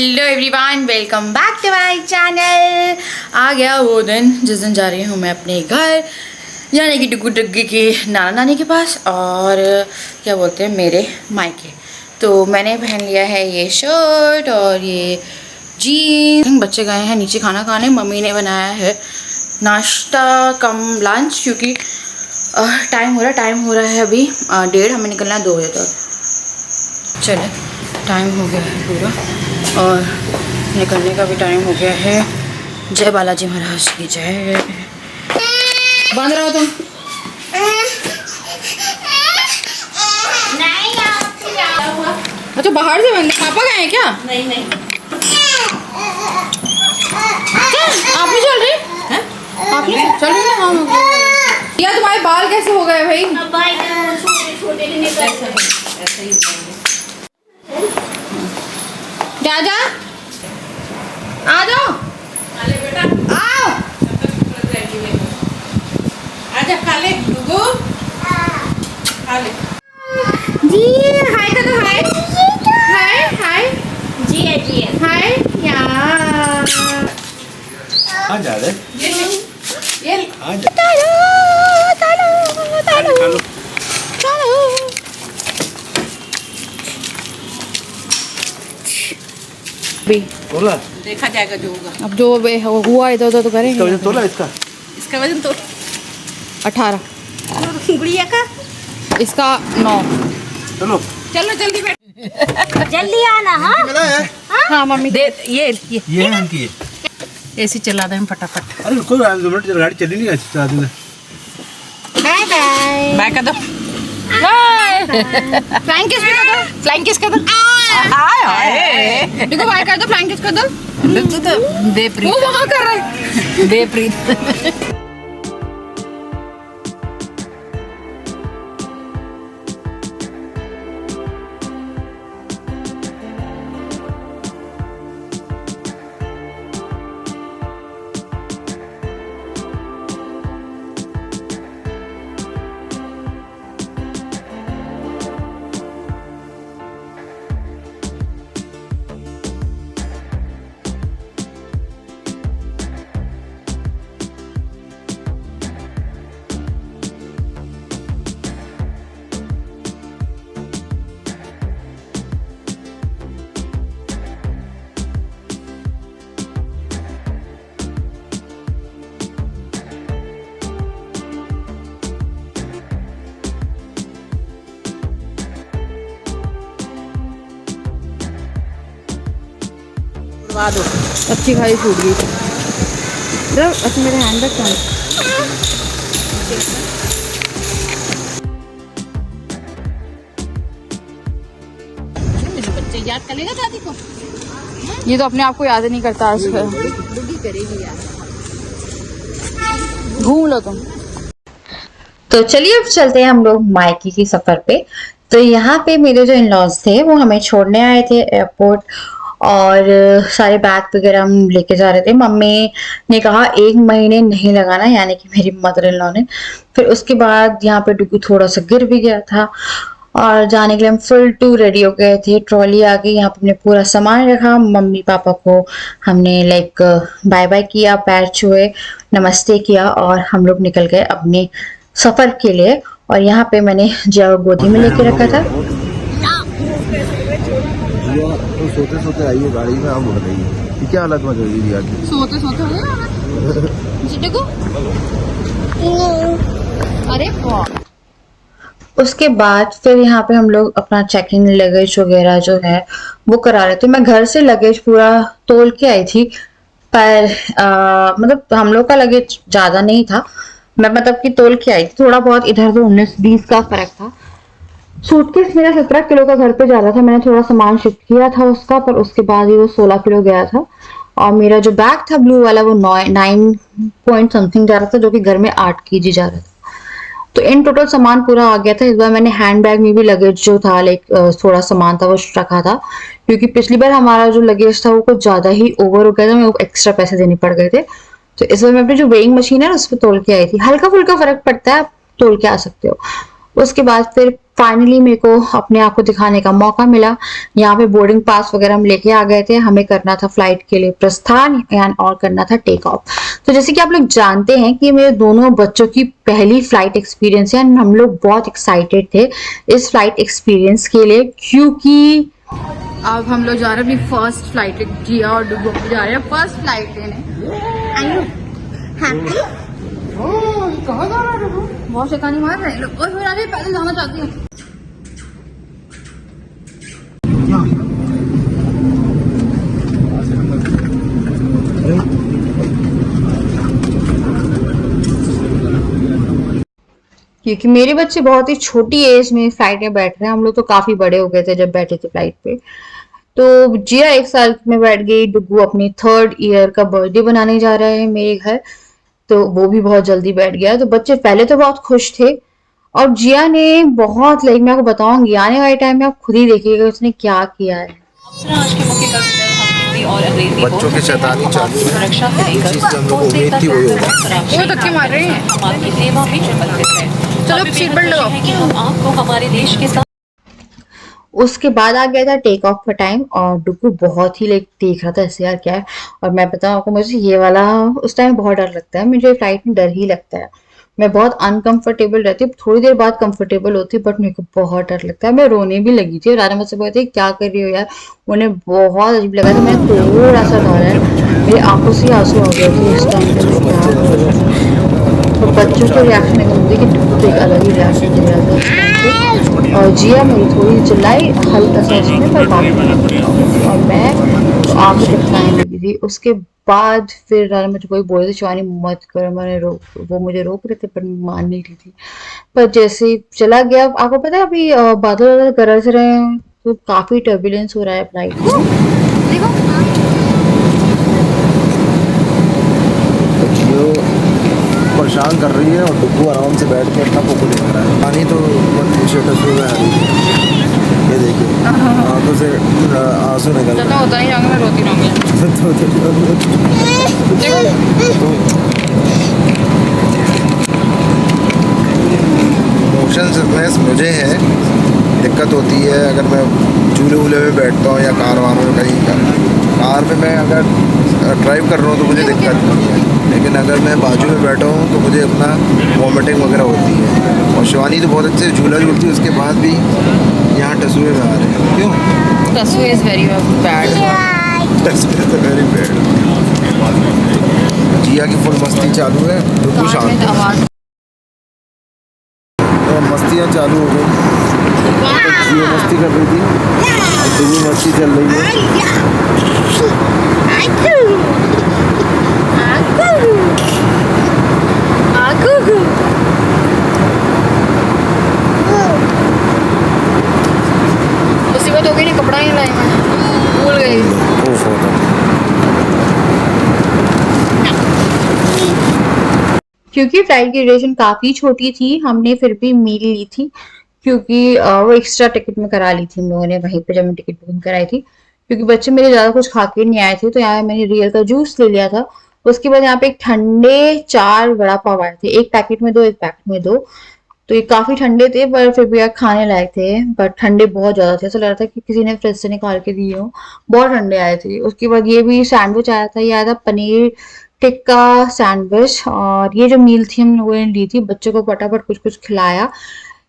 Hello everyone, welcome back to my channel. आ गया वो दिन जिस दिन जा रही हूँ मैं अपने घर, यानी कि डुगू डुग्गी के नाना नानी के पास और क्या बोलते हैं मेरे मायके। तो मैंने पहन लिया है ये शर्ट और ये जीन्स। बच्चे गए हैं नीचे खाना खाने। मम्मी ने बनाया है नाश्ता कम लंच, क्योंकि टाइम हो रहा है अभी 1:30, हमें निकलना है 2 बजे तक। चले, टाइम हो गया है पूरा और निकलने का भी टाइम हो गया है। जय बालाजी महाराज की जय। बांध रहा हो तुम? अच्छा, बाहर से बंद। पापा गए हैं क्या? नहीं आप नहीं चल रही? आप नहीं चल रही ना? हाँ, या तुम्हारे बाल कैसे हो गए भाई? जा आ जाओ, आओ, आजा खा ले डुगू, खा ले जी। हाय कर दो, हाय हाय हाय जी है हाय यार। आ जा रे, ये आ जा। तालो तोला देखा जाएगा जो होगा। अब जो हुआ इधर उधर तो इसका करेंगे। वजन तोला इसका वजन तो 18, गुड़िया का। इसका 9। चलो चलो जल्दी बैठ, जल्दी आना। हाँ मिला है। हाँ मम्मी दे ये ये है इनकी। एसी चला दे फटाफट। अरे रुको, 2 मिनट गाड़ी चली नहीं चला दूंगा। Bye bye. बाय कर दो, फ्लाइंग किस कर दो, फ्लाइंग किस कर दो। देखो बाय कर दो, फ्लाइंग किस कर दो। दे वो प्रीत, वहाँ कर रहा है। दे प्रीत। दो अच्छी खाई छूट गई। अच्छा मेरे हैंड बैग कहाँ? बच्चे याद करेगा दादी को। ये तो अपने आप को याद ही नहीं करता। आज डुगी करेगी यार। घूम लो तुम। तो चलिए अब चलते हैं हम लोग मायके की सफर पे। तो यहाँ पे मेरे जो इन लॉज थे वो हमें छोड़ने आए थे एयरपोर्ट, और सारे बैग वगैरह हम लेके जा रहे थे। मम्मी ने कहा 1 महीने नहीं लगाना, यानी कि मेरी मदर इन लॉ ने। फिर उसके बाद यहाँ पे डुगू थोड़ा सा गिर भी गया था और जाने के लिए हम फुल टू रेडी हो गए थे। ट्रॉली आ गई, यहाँ पे हमने पूरा सामान रखा। मम्मी पापा को हमने लाइक बाय बाय किया, पैर छुए, नमस्ते किया और हम लोग निकल गए अपने सफर के लिए। और यहाँ पे मैंने जिया को गोदी में लेके रखा था। तो सोते सोते आई है गाड़ी में, अब उड़ रही है। क्या हालत में गई दिया की? सोते सोते हो देखो। अरे उसके बाद फिर यहाँ पे हम लोग अपना चेकिंग लगेज वगैरह जो है वो करा रहे थे। मैं घर से लगेज पूरा तोल के आई थी, पर मतलब हम लोग का लगेज ज्यादा नहीं था। मैं मतलब कि तोल के आई थी थोड़ा बहुत, इधर तो 19-20 का फर्क था। सूटकेस मेरा 17 किलो का घर पे जा रहा था। मैंने थोड़ा सामान शिफ्ट किया था उसका, पर उसके बाद ही वो 16 किलो गया था। और मेरा जो बैग था ब्लू वाला वो 9 पॉइंट समथिंग जा रहा था, जो कि घर में 8 kg जा रहा था। तो इन टोटल सामान पूरा आ गया था। इस बार मैंने हैंड बैग में भी लगेज जो था लाइक थोड़ा सामान था वो रखा था, क्योंकि पिछली बार हमारा जो लगेज था वो कुछ ज्यादा ही ओवर हो गया था, मेरे को एक्स्ट्रा पैसे देने पड़ गए थे। तो इस बार मैं अपनी जो वेइंग मशीन है उस पर तोल के आई थी। हल्का फुल्का फर्क पड़ता है, आप तोल के आ सकते हो। उसके बाद फिर फाइनली मेरे को अपने आप को दिखाने का मौका मिला। यहाँ पे बोर्डिंग पास वगैरह हम लेके आ गए थे, हमें करना था फ्लाइट के लिए प्रस्थान और करना था टेक ऑफ। तो जैसे कि आप लोग जानते हैं कि मेरे दोनों बच्चों की पहली फ्लाइट एक्सपीरियंस है, हम लोग बहुत एक्साइटेड थे इस फ्लाइट एक्सपीरियंस के लिए, क्योंकि अब हम लोग जा रहे हैं अपनी फर्स्ट फ्लाइट, जिया और डुगू जा रहे हैं फर्स्ट फ्लाइट लेने। कहाँ जा रहा है डुगू? बहुत शैतानी मार रहे हैं लोग। और फिर पैदल जाना चाहती हूँ। क्योंकि मेरे बच्चे बहुत ही छोटी एज में फ्लाइट में बैठ रहे हैं, हम लोग तो काफी बड़े हो गए थे जब बैठे थे फ्लाइट पे। तो जिया 1 साल में बैठ गई, डुगू अपनी 3rd ईयर का बर्थडे बनाने जा रहा है मेरे घर, तो वो भी बहुत जल्दी बैठ गया। तो बच्चे पहले तो बहुत खुश थे, और जिया ने बहुत, लाइक मैं आपको बताऊंगी आने वाले टाइम में आप खुद ही देखिएगा उसने क्या किया है। आज के मौके पर हम और अंग्रेजी बच्चों की शैतानी चालू है। सुरक्षा से जिस चीज़ से हम लोग को उम्मीद थी वही होगा। वो धक्के मार रहे हैं। हमारी सेवा में समर्पित है। चलो सीट बेल्ट लगाओ। कि हम आपको हमारे देश के साथ उसके बाद आ गया था टेक ऑफ का टाइम, और डुगू बहुत ही लाइक देख रहा था ऐसे यार क्या है। और मैं बताऊं आपको, मुझे ये वाला उस टाइम बहुत डर लगता है, मुझे फ्लाइट में डर ही लगता है, मैं बहुत अनकंफर्टेबल रहती हूँ, थोड़ी देर बाद कंफर्टेबल होती है, बट मेरे को बहुत डर लगता है। मैं रोने भी लगी थी और राना मुझसे बोलते क्या कर रही हो यार, उन्हें बहुत अजीब लगा था। मैंने थोड़ा सा डरा है, मेरी आंखों से आंसू आ गए थे इस टाइम। तो बच्चों के रिएक्शन अगर मुझे कि डुगू तो एक अलग ही रिएक्शन दे रहा था इस टाइम पे। और जिया मेरी थोड़ी चिल्लाई हल्का सा उसमें, पर बात नहीं, और मैं तो आंखें टपकाने लगी थी। उसके बाद फिर राना मुझे कोई बोले थे शिवानी मत करो, वो मुझे रोक रहे थे पर मान नहीं रही थी। पर जैसे ही चला गया, आपको पता है अभी बादल गरज रहे हैं, तो काफी टर्बुलेंस हो रहा है फ्लाइट में। जियो परेशान कर रही है और डुगू आराम से बैठ के अपना पोको ले रहा है। पानी तो शटर में आ रही है, ये देखिए आंखों से आंसू निकल रहे हैं। होता नहीं जाऊंगा, मैं रोती रहूंगी। मोशन सिकनेस मुझे है, दिक्कत होती है अगर मैं झूले वूले में बैठता हूँ या कार वारों में कहीं कार में मैं अगर ड्राइव कर रहा हूँ तो मुझे दिक्कत नहीं है, लेकिन अगर मैं बाजू में बैठा हूँ तो मुझे अपना वॉमिटिंग वगैरह होती है। और शिवानी तो बहुत अच्छे से झूला झूलती है, उसके बाद भी यहाँ टसूए में आ रहे हैं। क्यों? टसूए इज वेरी बैड। टसूए तो वेरी बैड। जिया की फुल मस्ती चालू है, डुगू शांत है। तो मस्तियाँ चालू हो गई, जिया मस्ती कर रही थी, डुगू मस्ती चल रही है। मुसीबत हो गई नहीं, कपड़ा नहीं लाए, भूल गई। क्योंकि फ्लाइट की ड्यूरेशन काफी छोटी थी, हमने फिर भी मील ली थी, क्योंकि वो एक्स्ट्रा टिकट में करा ली थी हम लोगों ने वहीं पे जब मैं टिकट बुकिंग कराई थी। क्योंकि बच्चे मेरे ज्यादा कुछ खा के नहीं आए थे, तो यहाँ मैंने रियल का जूस ले लिया था। उसके बाद यहाँ पे एक ठंडे 4 वड़ा पाव आए थे, एक पैकेट में 2, एक पैकेट में 2। तो ये काफी ठंडे थे, पर फिर भी यार खाने लायक थे, पर ठंडे बहुत ज्यादा थे, ऐसा लग रहा था कि किसी ने फ्रिज से निकाल के दिए हो, बहुत ठंडे आए थे। उसके बाद ये भी सैंडविच आया था, ये आया था पनीर टिक्का सैंडविच, और ये जो मील थी हम लोगों ने ली थी, बच्चों को फटाफट कुछ कुछ खिलाया।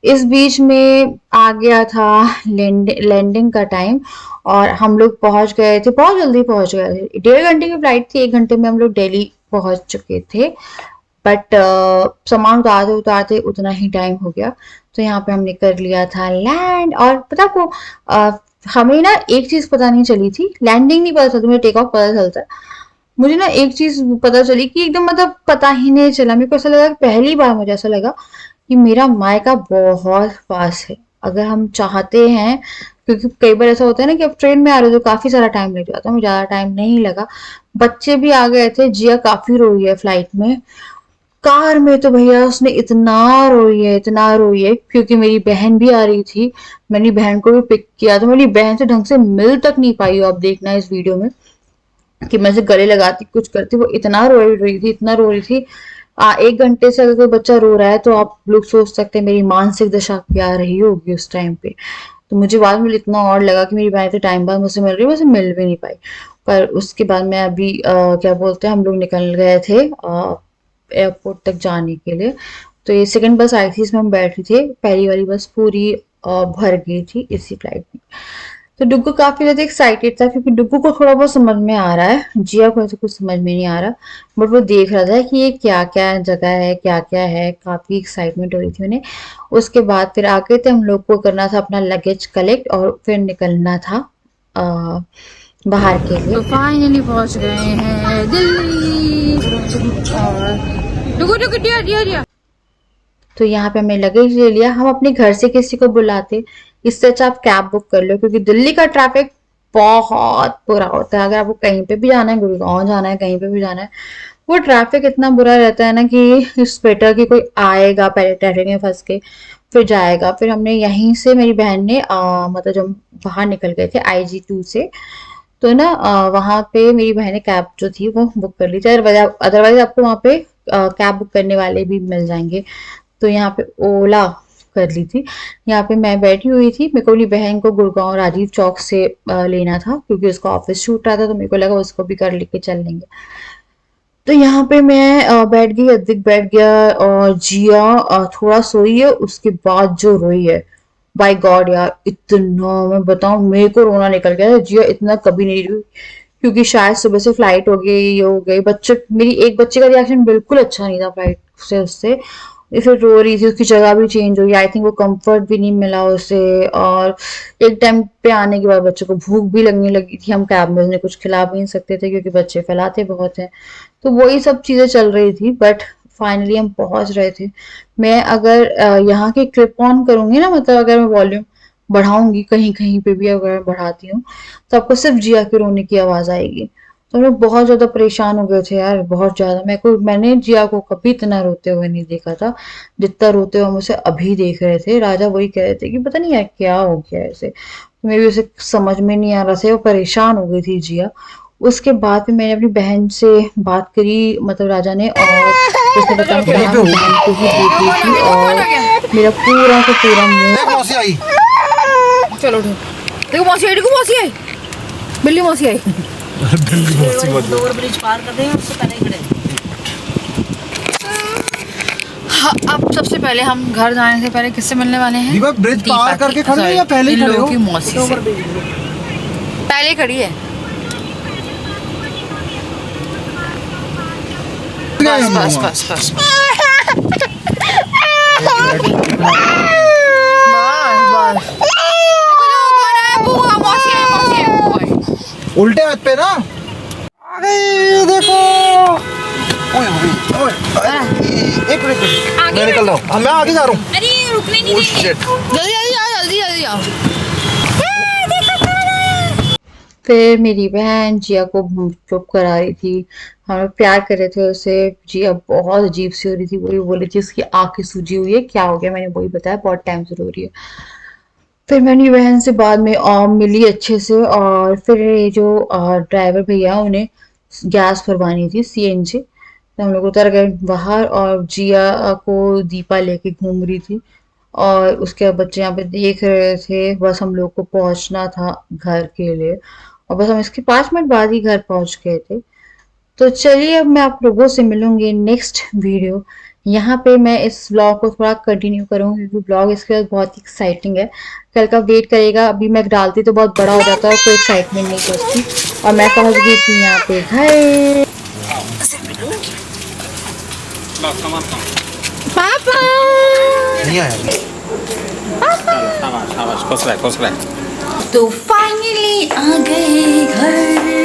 इस बीच में आ गया था लैंडिंग का टाइम, और हम लोग पहुंच गए थे, बहुत जल्दी पहुंच गए थे। 1.5 घंटे की फ्लाइट थी, 1 घंटे में हम लोग दिल्ली पहुंच चुके थे, बट सामान उतारते उतारते उतना ही टाइम हो गया। तो यहाँ पे हमने कर लिया था लैंड। और पता आपको हमें ना एक चीज पता नहीं चली थी, लैंडिंग नहीं पता चलती, मुझे टेक ऑफ पता चलता है। मुझे ना एक चीज पता चली कि एकदम मतलब पता ही नहीं चला, मेरे को ऐसा लगा, पहली बार मुझे ऐसा लगा कि मेरा मायका बहुत पास है। अगर हम चाहते हैं, क्योंकि कई बार ऐसा होता है ना कि अब ट्रेन में आ रहे हो तो काफी सारा टाइम लग जाता है, मुझे ज्यादा टाइम नहीं लगा। बच्चे भी आ गए थे, जिया काफी रोई है फ्लाइट में। कार में तो भैया उसने इतना रोई है, क्योंकि मेरी बहन भी आ रही थी, मेरी बहन को भी पिक किया, तो मेरी बहन से ढंग से मिल तक नहीं पाई हो, आप देखना इस वीडियो में कि मैं से गले लगाती कुछ करती, वो इतना रो रही थी, इतना रो रही थी। 1 घंटे से अगर कोई बच्चा रो रहा है तो आप लोग सोच सकते हैं मेरी मानसिक दशा क्या रही होगी उस टाइम पे। तो मुझे बाद में इतना और लगा कि मेरी बहन तो टाइम बाद मुझसे मिल रही है, मुझसे मिल भी नहीं पाई। पर उसके बाद मैं अभी क्या बोलते हैं, हम लोग निकल गए थे एयरपोर्ट तक जाने के लिए। तो ये सेकंड बस आई थी, इसमें हम बैठे थे। पहली वाली बस पूरी भर गई थी इसी फ्लाइट में। तो डुग्गू काफी ज्यादा एक्साइटेड था क्योंकि डुग्गू को थोड़ा बहुत समझ में आ रहा है, जिया को ऐसे कुछ समझ में नहीं आ रहा, बट वो देख रहा था कि ये क्या क्या जगह है, क्या क्या है। काफी एक्साइटमेंट हो रही थी उन्हें। उसके बाद फिर आगे थे, हम लोग को करना था अपना लगेज कलेक्ट और फिर निकलना था बाहर के लिए। तो फाइनली पहुंच गए हैं दिल्ली। और डुगु डुगु डिया डिया डिया। तो यहाँ पे हमने लगेज ले लिया। हम अपने घर से किसी को बुलाते, इससे अच्छा आप कैब बुक कर लो क्योंकि दिल्ली का ट्रैफिक बहुत बुरा होता है। अगर आपको कहीं पे भी जाना है, गुड़गांव जाना है, कहीं पे भी जाना है, वो ट्रैफिक इतना बुरा रहता है ना कि इस बेटर कि कोई आएगा पहले ट्रैफिक में फंस के फिर जाएगा। फिर हमने यहीं से, मेरी बहन ने मतलब जब बाहर निकल गए थे IG2 से, तो ना वहां पे मेरी बहन ने कैब जो थी वो बुक कर ली थी। अदरवाइज आपको वहां पे कैब बुक करने वाले भी मिल जाएंगे। तो यहाँ पे ओला कर ली थी। यहाँ पे मैं बैठी हुई थी। मेरे को अपनी बहन को गुड़गांव राजीव चौक से लेना था क्योंकि उसका ऑफिस छूट रहा था, तो मेरे को लगा उसको भी कर लेके चल लेंगे। तो यहाँ पे मैं बैठ गई, अद्विक बैठ गया और जिया थोड़ा सोई है। उसके बाद जो रोई है, बाय गॉड यार, इतना मैं बताऊं, मेरे को रोना निकल गया है। जिया इतना कभी नहीं रोई क्योंकि शायद सुबह से फ्लाइट हो गई, ये हो गई। बच्चे, मेरी एक बच्चे का रिएक्शन बिल्कुल अच्छा नहीं था फ्लाइट से, उससे ये फिर रो रही थी। उसकी जगह भी चेंज हो गई, आई थिंक वो कंफर्ट भी नहीं मिला उसे। और एक टाइम पे आने के बाद बच्चे को भूख भी लगने लगी थी। हम कैब में उन्हें कुछ खिला भी नहीं सकते थे क्योंकि बच्चे फैलाते बहुत हैं। तो वही सब चीजें चल रही थी, बट फाइनली हम पहुंच रहे थे। मैं अगर यहाँ की क्लिप ऑन करूंगी ना, मतलब अगर मैं वॉल्यूम बढ़ाऊंगी कहीं कहीं पे भी, अगर मैं बढ़ाती हूँ, तो आपको सिर्फ जिया के रोने की आवाज आएगी। तो हम लोग बहुत ज्यादा परेशान हो गए थे यार, बहुत ज्यादा। मैंने जिया को कभी इतना रोते हुए नहीं देखा था जितना रोते हुए हम उसे अभी देख रहे थे। राजा वही कह रहे थे कि पता नहीं यार क्या हो गया ऐसे। तो मेरे भी उसे समझ में नहीं आ रहा था, वो परेशान हो गई थी जिया। उसके बाद फिर मैंने अपनी बहन से बात करी, मतलब राजा ने, और उसने बताया कि हाँ, बहन को ही देख रही थी और मेरा पूरा का पूरा मुंह। मौसी आई, चलो देखो मौसी आई, देखो मौसी आई, बिल्ली मौसी आई। ओवर ब्रिज पार कर दें, उससे पहले खड़े। हाँ, अब सबसे पहले हम घर जाने से पहले किससे मिलने वाले हैं? दीपक ब्रिज दीपा पार की- करके खड़े हो या sorry, पहले ही इन खड़े लोगों हो? की मौसी से पहले खड़ी है। बस बस बस बस उल्टे हाथ पे ना। अरे देखो, ओए ओए ओए, एक मिनट, मैं निकल रहा हूँ। मैं आगे जा रहा हूँ। अरे रुकने नहीं Oh shit. जल्दी जल्दी आओ, जल्दी जल्दी आओ। फिर मेरी बहन जिया को चुप करा रही थी, हम लोग प्यार कर रहे थे उसे। जिया बहुत अजीब सी हो रही थी, वही बोली थी उसकी आंखें सूजी हुई है, क्या हो गया, मैंने वही बताया बहुत टाइम से रो रही है। फिर मैंने बहन से बाद में मिली अच्छे से, और फिर ये जो ड्राइवर भैया, उन्हें गैस भरवानी थी, CNG। तो हम लोग उतर गए बाहर और जिया को दीपा लेके घूम रही थी और उसके बच्चे यहाँ पे देख रहे थे। बस हम लोग को पहुंचना था घर के लिए और बस हम इसके 5 मिनट बाद ही घर पहुंच गए थे। तो चलिए, अब मैं आप लोगों से मिलूंगी नेक्स्ट वीडियो। यहाँ पे मैं इस व्लॉग को थोड़ा कंटिन्यू करूंगी क्योंकि व्लॉग इसके बाद बहुत ही एक्साइटिंग है। कल का वेट करेगा, अभी मैं डालती तो बहुत बड़ा हो जाता है, कोई एक्साइटमेंट नहीं थी उसकी। और मैं पहुंच गई थी यहाँ पे घर। पापा नहीं आया। तो फाइनली आ गए घर।